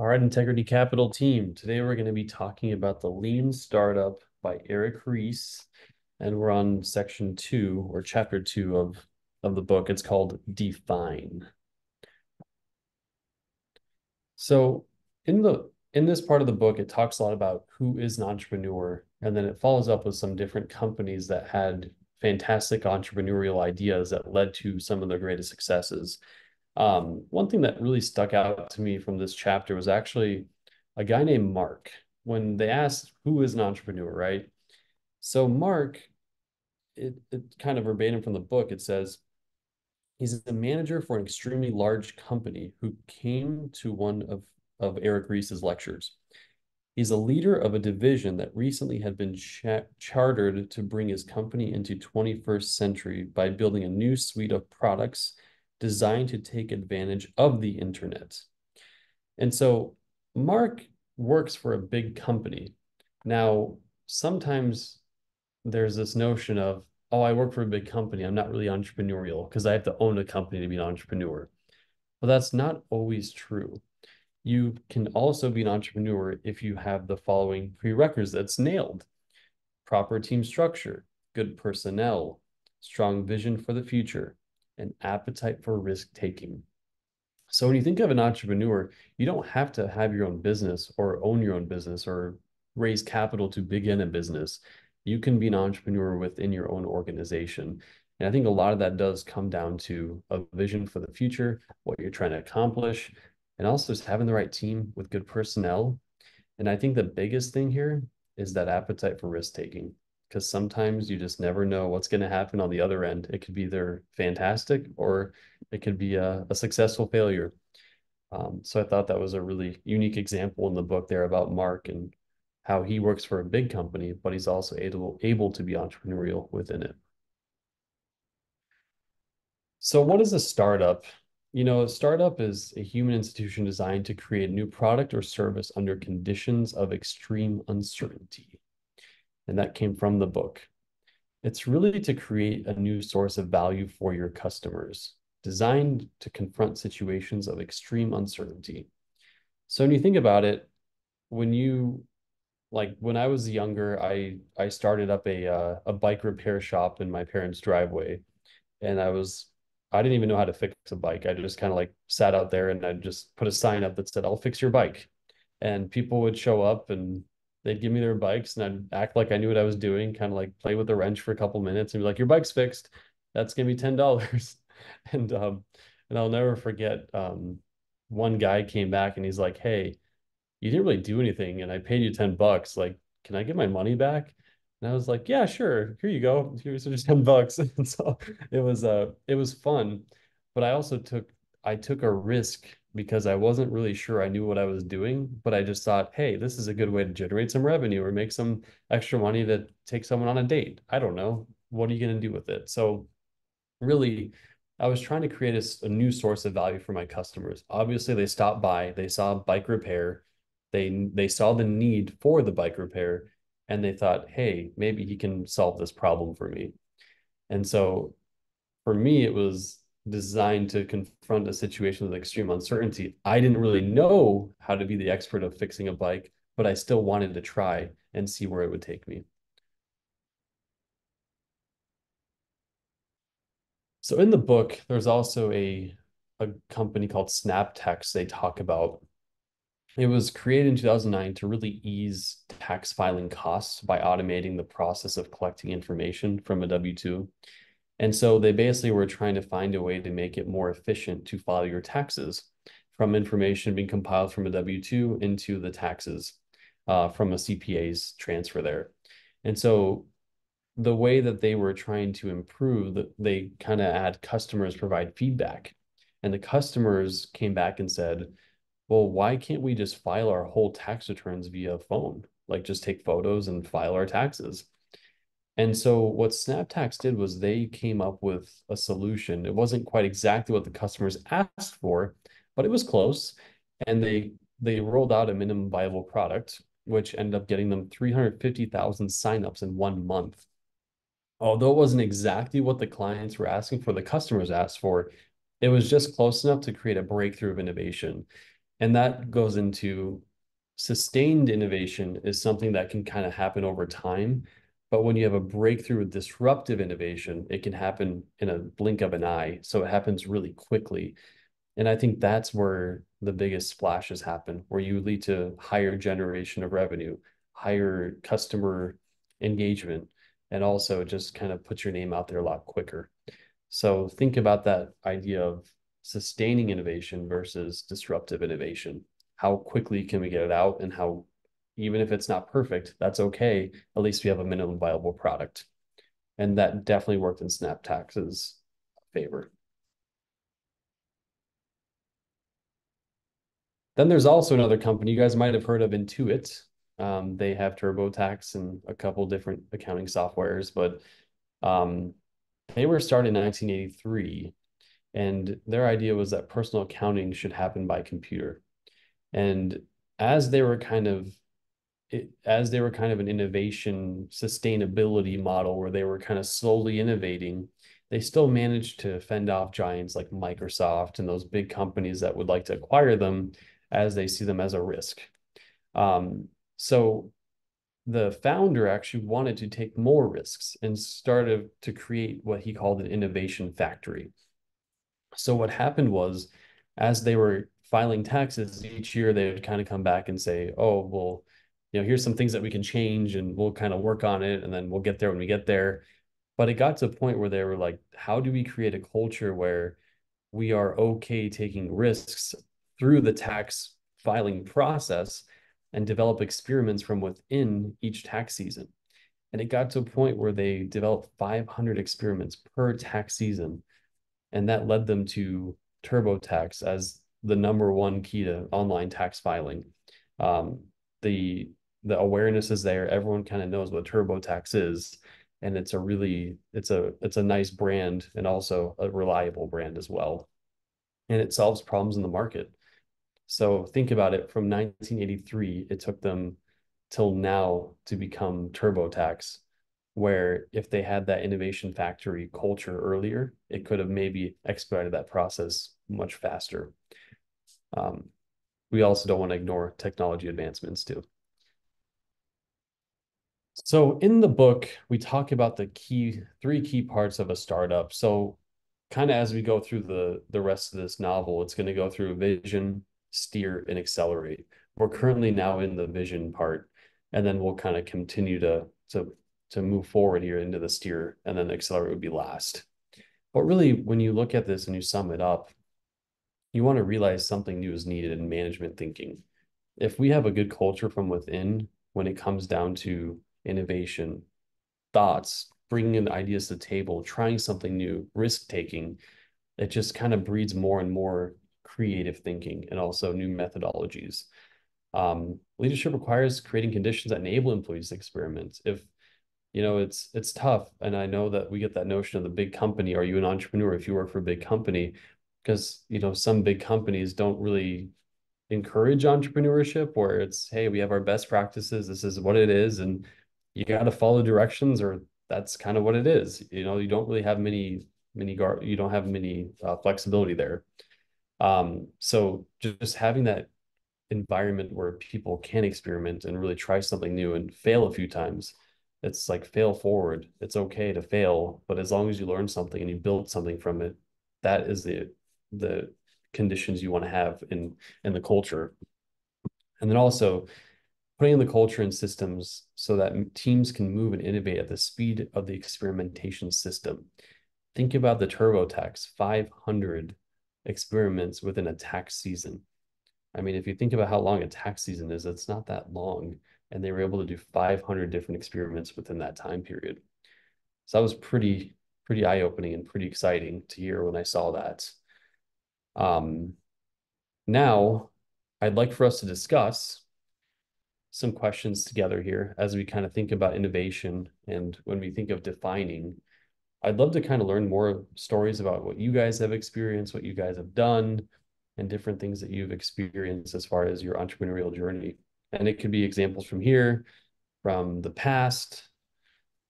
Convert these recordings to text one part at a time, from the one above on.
All right, Integrity Capital team. Today we're going to be talking about the Lean Startup by Eric Ries, and we're on section 2 or chapter 2 of the book. It's called Define. So in this part of the book, it talks a lot about who is an entrepreneur, and then it follows up with some different companies that had fantastic entrepreneurial ideas that led to some of their greatest successes. One thing that really stuck out to me from this chapter was actually a guy named Mark. When they asked who is an entrepreneur, right? So Mark, it kind of verbatim from the book, it says he's a manager for an extremely large company who came to one of Eric Ries's lectures. He's a leader of a division that recently had been chartered to bring his company into 21st century by building a new suite of products designed to take advantage of the internet. And so Mark works for a big company. Now, sometimes there's this notion of, oh, I work for a big company. I'm not really entrepreneurial because I have to own a company to be an entrepreneur. But that's not always true. You can also be an entrepreneur if you have the following prerequisites nailed: proper team structure, good personnel, strong vision for the future, and appetite for risk taking. So when you think of an entrepreneur, you don't have to have your own business or own your own business or raise capital to begin a business. You can be an entrepreneur within your own organization. And I think a lot of that does come down to a vision for the future, what you're trying to accomplish, and also just having the right team with good personnel. And I think the biggest thing here is that appetite for risk taking, because sometimes you just never know what's going to happen on the other end. It could be either fantastic or it could be a successful failure. So I thought that was a really unique example in the book there about Mark and how he works for a big company, but he's also able to be entrepreneurial within it. So what is a startup? A startup is a human institution designed to create a new product or service under conditions of extreme uncertainty. And that came from the book. It's really to create a new source of value for your customers, designed to confront situations of extreme uncertainty. So when you think about it, when you when I was younger, I started up a bike repair shop in my parents' driveway, and I didn't even know how to fix a bike. I just kind of like sat out there and I just put a sign up that said, "I'll fix your bike." And people would show up and they'd give me their bikes and I'd act like I knew what I was doing, kind of like play with the wrench for a couple minutes and be like, "Your bike's fixed. That's gonna be $10." And and I'll never forget one guy came back and he's like, "Hey, you didn't really do anything and I paid you $10. Like, can I get my money back?" And I was like, "Yeah, sure. Here you go. Here's just $10." And so it was fun, but I took a risk because I wasn't really sure I knew what I was doing, but I just thought, hey, this is a good way to generate some revenue or make some extra money to take someone on a date. I don't know. What are you going to do with it? So really, I was trying to create a new source of value for my customers. Obviously, they stopped by, they saw bike repair, they saw the need for the bike repair, and they thought, hey, maybe he can solve this problem for me. And so for me, it was designed to confront a situation with extreme uncertainty. I didn't really know how to be the expert of fixing a bike, but I still wanted to try and see where it would take me. So in the book, there's also a company called SnapTex they talk about. It was created in 2009 to really ease tax filing costs by automating the process of collecting information from a W-2. And so they basically were trying to find a way to make it more efficient to file your taxes from information being compiled from a W-2 into the taxes from a CPA's transfer there. And so the way that they were trying to improve that they kind of had customers provide feedback, and the customers came back and said, well, why can't we just file our whole tax returns via phone, like just take photos and file our taxes? And so what SnapTax did was they came up with a solution. It wasn't quite exactly what the customers asked for, but it was close, and they rolled out a minimum viable product which ended up getting them 350,000 signups in 1 month. Although it wasn't exactly what the clients were asking for, the customers asked for, it was just close enough to create a breakthrough of innovation. And that goes into sustained innovation is something that can kind of happen over time. But when you have a breakthrough with disruptive innovation, it can happen in a blink of an eye. So it happens really quickly. And I think that's where the biggest splashes happen, where you lead to higher generation of revenue, higher customer engagement, and also just kind of put your name out there a lot quicker. So think about that idea of sustaining innovation versus disruptive innovation. How quickly can we get it out, and how, even if it's not perfect, that's okay. At least we have a minimum viable product. And that definitely worked in SnapTax's favor. Then there's also another company you guys might have heard of, Intuit. They have TurboTax and a couple different accounting softwares, but um, they were started in 1983, and their idea was that personal accounting should happen by computer. And as they were kind of as they were kind of an innovation sustainability model where they were kind of slowly innovating, they still managed to fend off giants like Microsoft and those big companies that would like to acquire them as they see them as a risk. So the founder actually wanted to take more risks and started to create what he called an innovation factory. So what happened was, as they were filing taxes each year, they would kind of come back and say, "Oh, well, here's some things that we can change, and we'll kind of work on it, and then we'll get there when we get there." But it got to a point where they were like, "How do we create a culture where we are okay taking risks through the tax filing process and develop experiments from within each tax season?" And it got to a point where they developed 500 experiments per tax season, and that led them to TurboTax as the number one key to online tax filing. Um, the the awareness is there. Everyone kind of knows what TurboTax is, and it's a nice brand and also a reliable brand as well. And it solves problems in the market. So think about it, from 1983, it took them till now to become TurboTax, where if they had that innovation factory culture earlier, it could have maybe expedited that process much faster. Um, we also don't want to ignore technology advancements too. So in the book, we talk about the three key parts of a startup. So kind of as we go through the rest of this novel, it's going to go through vision, steer, and accelerate. We're currently now in the vision part, and then we'll kind of continue to move forward here into the steer, and then the accelerate would be last. But really, when you look at this and you sum it up, you want to realize something new is needed in management thinking. If we have a good culture from within when it comes down to innovation, thoughts, bringing in ideas to the table, trying something new, risk taking, it just kind of breeds more and more creative thinking and also new methodologies. Leadership requires creating conditions that enable employees to experiment. If it's tough, and I know that we get that notion of the big company. Are you an entrepreneur if you work for a big company? Because some big companies don't really encourage entrepreneurship, where it's, hey, we have our best practices, this is what it is, and you got to follow directions, or that's kind of what it is. You don't really have you don't have many flexibility there. So just having that environment where people can experiment and really try something new and fail a few times, it's like fail forward. It's okay to fail, but as long as you learn something and you build something from it, that is the conditions you want to have in the culture. And then also putting in the culture and systems so that teams can move and innovate at the speed of the experimentation system. Think about the TurboTax, 500 experiments within a tax season. I mean, if you think about how long a tax season is, it's not that long. And they were able to do 500 different experiments within that time period. So that was pretty eye-opening and pretty exciting to hear when I saw that. Um, Now, I'd like for us to discuss some questions together here as we kind of think about innovation. And when we think of defining, I'd love to kind of learn more stories about what you guys have experienced, what you guys have done, and different things that you've experienced as far as your entrepreneurial journey. And it could be examples from here, from the past,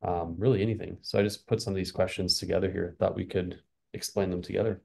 really anything. So I just put some of these questions together here, thought we could explain them together.